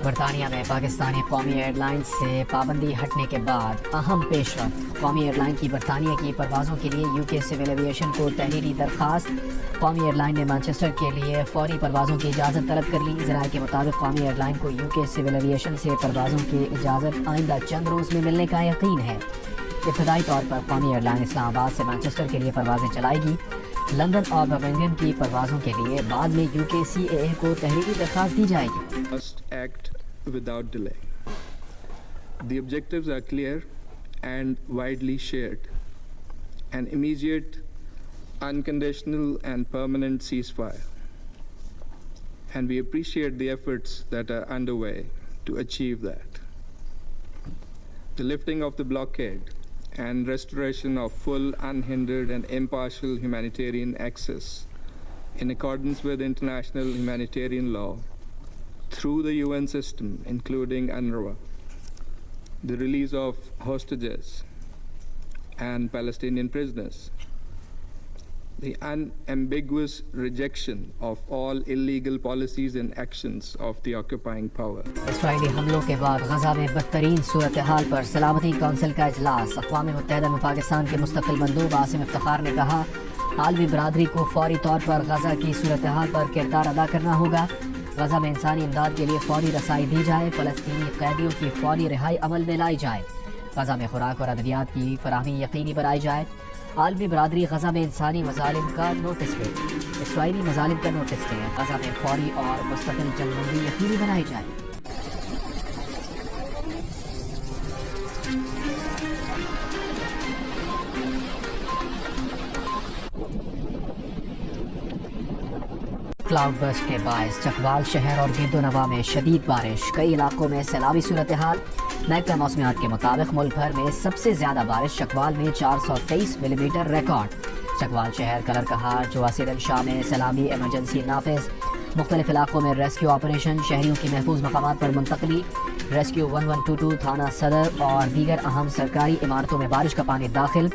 برطانیہ میں پاکستانی قومی ایئر لائنز سے پابندی ہٹنے کے بعد اہم پیش رفت۔ قومی ایئر لائن کی برطانیہ کی پروازوں کے لیے یو کے سول ایویشن کو تحریری درخواست۔ قومی ایئر لائن نے مانچسٹر کے لیے فوری پروازوں کی اجازت طلب کر لی۔ ذرائع کے مطابق قومی ایئر لائن کو یو کے سول ایویشن سے پروازوں کی اجازت آئندہ چند روز میں ملنے کا یقین ہے۔ ابتدائی طور پر قومی ایئر لائن اسلام آباد سے مانچسٹر کے لیے پروازیں چلائے گی۔ لندن اور برمنگھم کی پروازوں کے لیے بعد میں یو کے سی اے اے کو تحریری درخواست دی جائے گی۔ Must act without delay. The objectives are clear and widely shared. An immediate, unconditional and permanent ceasefire. And we appreciate the efforts that are underway to achieve that. The lifting of the blockade and restoration of full, unhindered and impartial humanitarian access in accordance with international humanitarian law through the UN system, including UNRWA, the release of hostages and Palestinian prisoners, the unambiguous rejection of all illegal policies and actions of the occupying power. اسرائیلی حملوں کے بعد غزہ میں بدترین صورتحال پر سلامتی council کا اجلاس۔ اقوام متحدہ میں پاکستان کے مستقل مندوب عاصم افتخار نے کہا عالمی برادری کو فوری طور پر غزہ کی صورتحال پر کردار ادا کرنا ہوگا۔ غزہ میں انسانی امداد کے لیے فوری رسائی دی جائے، فلسطینی قیدیوں کی فوری رہائی عمل میں لائی جائے، غزہ میں خوراک اور ادویات کی فراہمی یقینی بنائی جائے۔ عالمی برادری غزہ میں انسانی مظالم کا نوٹس لے، اسرائیلی مظالم کا نوٹس لے، غزہ میں فوری اور مستقل جنگ بندی یقینی بنائی جائے۔ کلاؤڈ برسٹ کے باعث چکوال شہر اور گرد و نواح میں شدید بارش، کئی علاقوں میں سیلابی صورتحال۔ محکمہ موسمیات کے مطابق ملک بھر میں سب سے زیادہ بارش چکوال میں 423 ملی میٹر ریکارڈ۔ چکوال شہر کلر کہار جواسر شاہ میں سیلابی ایمرجنسی نافذ، مختلف علاقوں میں ریسکیو آپریشن، شہریوں کی محفوظ مقامات پر منتقلی۔ ریسکیو 1122 تھانہ صدر اور دیگر اہم سرکاری عمارتوں میں بارش کا پانی داخل،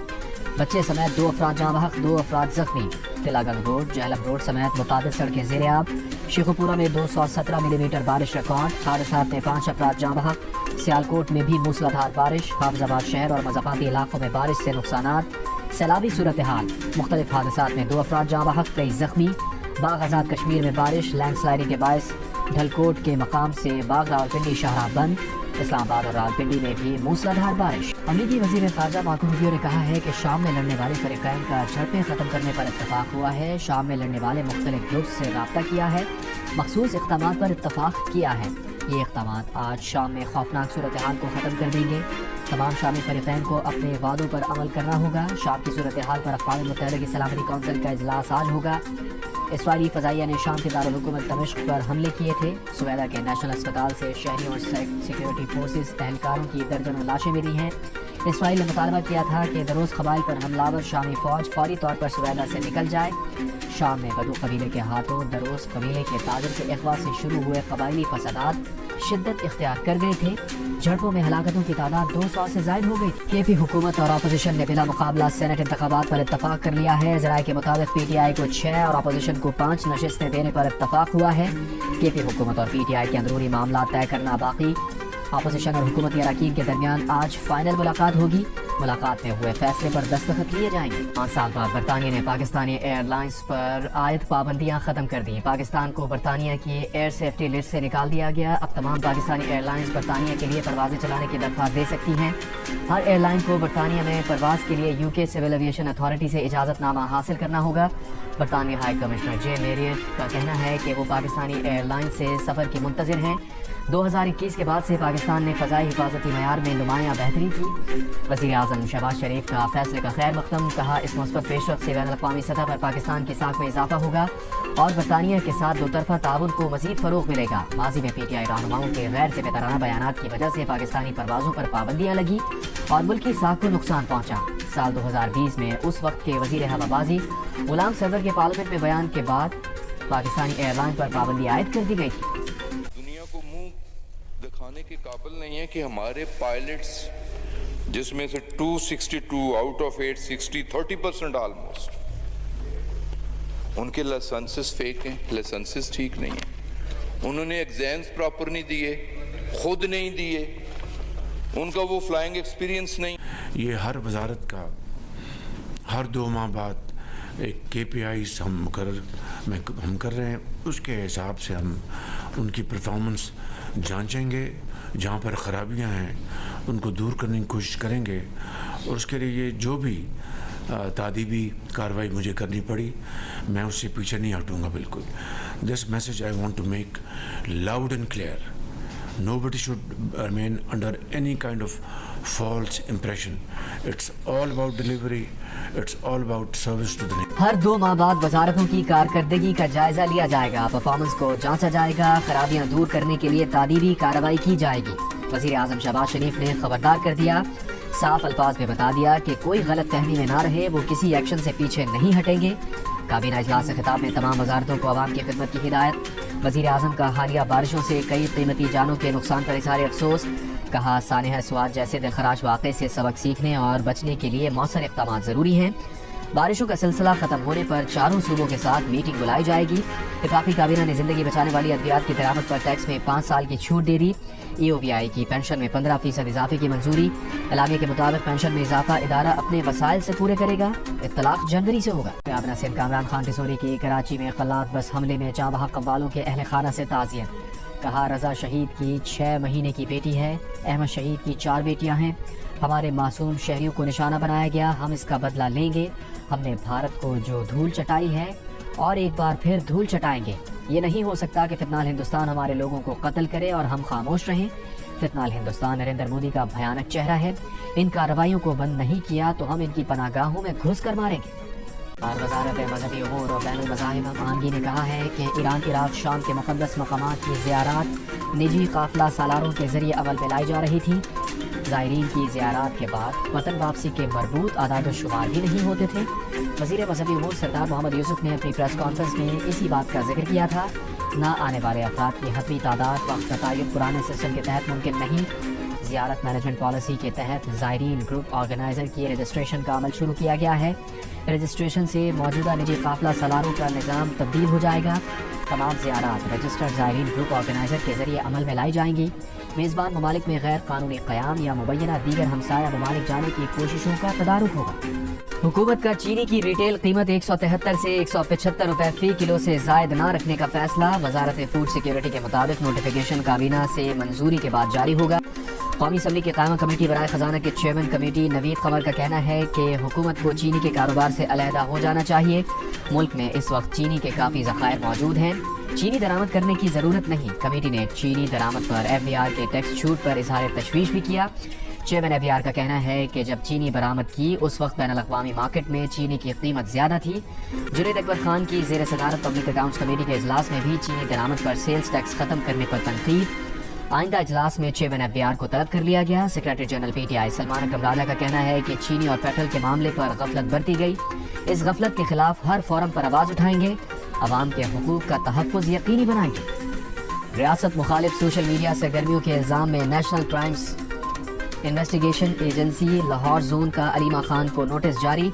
بچے سمیت 2 افراد جاں بحق، 2 افراد زخمی۔ تلا گنگ روڈ، جہلم روڈ سمیت متعدد سڑکیں زیر آب۔ شیخوپورہ میں 217 ملی میٹر بارش ریکارڈ، حادثات میں 5 افراد جاں بحق۔ سیالکوٹ میں بھی موسلادھار بارش، حافظ آباد شہر اور مضافاتی علاقوں میں بارش سے نقصانات۔ سیلابی صورتحال، مختلف حادثات میں 2 افراد جاں بحق، 23 زخمی۔ باغ آزاد کشمیر میں بارش، لینڈ سلائڈنگ کے باعث ڈھلکوٹ کے مقام سے باغ راولپنڈی شاہراہ بند۔ اسلام آباد اور راولپنڈی میں بھی موسلادھار بارش۔ امریکی وزیر خارجہ مارکو روبیو نے کہا ہے کہ شام میں لڑنے والے فریقین کا جھڑپیں ختم کرنے پر اتفاق ہوا ہے۔ شام میں لڑنے والے مختلف گروپس سے رابطہ کیا ہے، مخصوص اقدامات پر اتفاق کیا ہے۔ یہ اقدامات آج شام میں خوفناک صورتحال کو ختم کر دیں گے۔ تمام شامی فریقین کو اپنے وعدوں پر عمل کرنا ہوگا۔ شام کی صورتحال پر اقوام متحدہ کی سلامتی کونسل کا اجلاس آج ہوگا۔ اسرائیلی فضائیہ نے شام کے دارالحکومت دمشق پر حملے کیے تھے۔ سویدا کے نیشنل اسپتال سے شہریوں اور سیکیورٹی فورسز اہلکاروں کی درجنوں لاشیں ملی ہیں۔ اسرائیل نے مطالبہ کیا تھا کہ دروز قبائل پر حملہ آور شامی فوج فوری طور پر سویدا سے نکل جائے۔ شام میں بدو قبیلے کے ہاتھوں دروز قبیلے کے تاجر کے اغوا سے شروع ہوئے قبائلی فسادات شدت اختیار کر گئے تھے۔ جھڑپوں میں ہلاکتوں کی تعداد 200 سے زائد ہو گئی تھی۔ کے پی حکومت اور اپوزیشن نے بلا مقابلہ سینٹ انتخابات پر اتفاق کر لیا ہے۔ ذرائع کے مطابق پی ٹی آئی کو 6 اور اپوزیشن کو 5 نشستیں دینے پر اتفاق ہوا ہے۔ کے پی حکومت اور پی ٹی آئی کے اندرونی معاملات طے کرنا باقی۔ اپوزیشن اور حکومتی اراکین کے درمیان آج فائنل ملاقات ہوگی۔ ملاقات میں ہوئے فیصلے پر دستخط لیے جائیں گے۔ 5 سال بعد برطانیہ نے پاکستانی ایئر لائنز پر عائد پابندیاں ختم کر دیں۔ پاکستان کو برطانیہ کی ایئر سیفٹی لسٹ سے نکال دیا گیا۔ اب تمام پاکستانی ایئر لائنز برطانیہ کے لیے پروازیں چلانے کی درخواست دے سکتی ہیں۔ ہر ایئر لائن کو برطانیہ میں پرواز کے لیے یو کے سول ایویشن اتھارٹی سے اجازت نامہ حاصل کرنا ہوگا۔ برطانوی ہائی کمشنر جے میریٹ کا کہنا ہے کہ وہ پاکستانی ایئر لائن سے سفر کی منتظر ہیں۔ 2021 کے بعد سے پاکستان نے فضائی حفاظتی معیار میں نمایاں بہتری کی۔ وزیر اعظم شہباز شریف کا فیصلے کا خیر مقدم، کہا اس مثبت پیش رفت سے بین الاقوامی سطح پر پاکستان کی ساکھ میں اضافہ ہوگا اور برطانیہ کے ساتھ دو طرفہ تعاون کو مزید فروغ ملے گا۔ ماضی میں پی ٹی آئی رہنماؤں کے غیر ذمہ دارانہ بیانات کی وجہ سے پاکستانی پروازوں پر پابندیاں لگی اور ملکی ساکھ کو نقصان پہنچا۔ سال 2020 میں اس وقت کے وزیر ہوا بازی غلام صدر کے پارلیمنٹ میں بیان کے بعد پاکستانی ایئر لائن پر پابندی عائد کر دی گئی تھی۔ دنیا کو منہ دکھانے کے قابل نہیں ہے کہ ہمارے پائلٹس، جس میں سے 262 آؤٹ آف 860 30% آلموسٹ ان کے لائسنسز فیک ہیں, لائسنسز ٹھیک نہیں ہیں, انہوں نے ایگزامز پراپر نہیں دیے, خود نہیں دیے, ان کا وہ فلائنگ ایکسپیرینس نہیں. یہ ہر وزارت کا ہر 2 ماہ بعد ایک KPIs ہم کر رہے ہیں, اس کے حساب سے ہم ان کی پرفارمنس جانچیں گے, جہاں پر خرابیاں ہیں ان کو دور کرنے کی کوشش کریں گے, اور اس کے لیے جو بھی تعدیبی کارروائی مجھے کرنی پڑی میں اس سے پیچھے نہیں ہٹوں گا بالکل. This message I want to make loud and clear. Nobody should remain under any kind of false impression. It's all about delivery. It's all about service to the nation. ہر 2 ماہ بعد وزارتوں کی کارکردگی کا جائزہ لیا جائے گا, پرفارمنس کو جانچا جائے گا, خرابیاں دور کرنے کے لیے تعدیبی کارروائی کی جائے گی. وزیر اعظم شہباز شریف نے خبردار کر دیا, صاف الفاظ میں بتا دیا کہ کوئی غلط فہمی میں نہ رہے, وہ کسی ایکشن سے پیچھے نہیں ہٹیں گے. کابینہ اجلاس سے خطاب میں تمام وزارتوں کو عوام کی خدمت کی ہدایت. وزیر اعظم کا حالیہ بارشوں سے کئی قیمتی جانوں کے نقصان پر اظہار افسوس. کہا سانحہ سوات جیسے دلخراش واقعے سے سبق سیکھنے اور بچنے کے لیے مؤثر اقدامات ضروری ہیں. بارشوں کا سلسلہ ختم ہونے پر چاروں صوبوں کے ساتھ میٹنگ بلائی جائے گی. وفاقی کابینہ نے زندگی بچانے والی ادویات کی درآمد پر ٹیکس میں 5 سال کی چھوٹ دے دی. EOBI کی پینشن میں 15% اضافے کی منظوری. اعلامیے کے مطابق پینشن میں اضافہ ادارہ اپنے وسائل سے پورے کرے گا. اطلاق جنوری سے ہوگا. کابینہ سے کامران خان ٹیسوری کی کراچی میں خلات بس حملے میں جاں بحق قوالوں کے اہل خانہ سے تعزیت. کہا رضا شہید کی 6 مہینے کی بیٹی ہے, احمد شہید کی 4 بیٹیاں ہیں. ہمارے معصوم شہریوں کو نشانہ بنایا گیا, ہم اس کا بدلہ لیں گے. ہم نے بھارت کو جو دھول چٹائی ہے اور ایک بار پھر دھول چٹائیں گے. یہ نہیں ہو سکتا کہ فتنہ ہندوستان ہمارے لوگوں کو قتل کرے اور ہم خاموش رہیں. فتنہ ہندوستان نریندر مودی کا بھیانک چہرہ ہے. ان کارروائیوں کو بند نہیں کیا تو ہم ان کی پناہ گاہوں میں گھس کر ماریں گے. اور وزارت مذہبی امور اور بین المذاہب امانگی نے کہا ہے کہ ایران عراق شام کے مقدس مقامات کی زیارات نجی قافلہ سالاروں کے ذریعے عمل میں لائی جا رہی تھی. زائرین کی زیارات کے بعد وطن واپسی کے مربوط اعداد و شمار بھی نہیں ہوتے تھے. وزیر مذہبی امور سردار محمد یوسف نے اپنی پریس کانفرنس میں اسی بات کا ذکر کیا تھا. نہ آنے والے افراد کی حتمی تعداد وقت کا تعین پرانے سسٹم کے تحت ممکن نہیں. زیارت مینجمنٹ پالیسی کے تحت زائرین گروپ آرگنائزر کی رجسٹریشن کا عمل شروع کیا گیا ہے. رجسٹریشن سے موجودہ نجی قافلہ سالاروں کا نظام تبدیل ہو جائے گا. تمام زیارات رجسٹرڈ زائرین گروپ آرگنائزر کے ذریعے عمل میں لائی جائیں گی. میزبان ممالک میں غیر قانونی قیام یا مبینہ دیگر ہمسایہ ممالک جانے کی کوششوں کا تدارک ہوگا. حکومت کا چینی کی ریٹیل قیمت 173 سے 175 روپے فی کلو سے زائد نہ رکھنے کا فیصلہ. وزارت فوڈ سیکیورٹی کے مطابق نوٹیفیکیشن کابینہ سے منظوری کے بعد جاری ہوگا. قومی اسمبلی کی قائمہ کمیٹی برائے خزانہ کے چیئرمین کمیٹی نوید قمر کا کہنا ہے کہ حکومت کو چینی کے کاروبار سے علیحدہ ہو جانا چاہیے. ملک میں اس وقت چینی کے کافی ذخائر موجود ہیں, چینی درآمد کرنے کی ضرورت نہیں. کمیٹی نے چینی درآمد پر FBR کے ٹیکس چھوٹ پر اظہار تشویش بھی کیا. چیئرمین FBR کا کہنا ہے کہ جب چینی برآمد کی اس وقت بین الاقوامی مارکیٹ میں چینی کی قیمت زیادہ تھی. جنید اکبر خان کی زیر صدارت پبلک اکاؤنٹس کمیٹی کے اجلاس میں بھی چینی درآمد پر سیلز ٹیکس ختم کرنے پر تنقید. آئندہ اجلاس میں چیئرمین FBR کو طلب کر لیا گیا. سیکریٹری جنرل PTI سلمان اکرم راجہ کا کہنا ہے کہ چینی اور پیٹرول کے معاملے پر غفلت برتی گئی. اس غفلت کے خلاف ہر فورم پر آواز اٹھائیں گے. عوام کے حقوق کا تحفظ یقینی بنائیں گے. ریاست مخالف سوشل میڈیا سرگرمیوں کے الزام میں national crimes investigation agency Lahore zone کا علیمہ خان کو نوٹس جاری.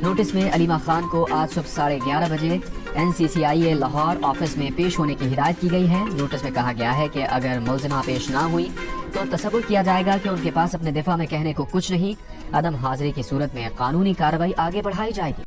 نوٹس میں علیمہ خان کو آج صبح 11:30 بجے NCCIA لاہور آفس میں پیش ہونے کی ہدایت کی گئی ہے. نوٹس میں کہا گیا ہے کہ اگر ملزمہ پیش نہ ہوئی تو تصور کیا جائے گا کہ ان کے پاس اپنے دفاع میں کہنے کو کچھ نہیں. عدم حاضری کی صورت میں قانونی کارروائی آگے بڑھائی جائے گی.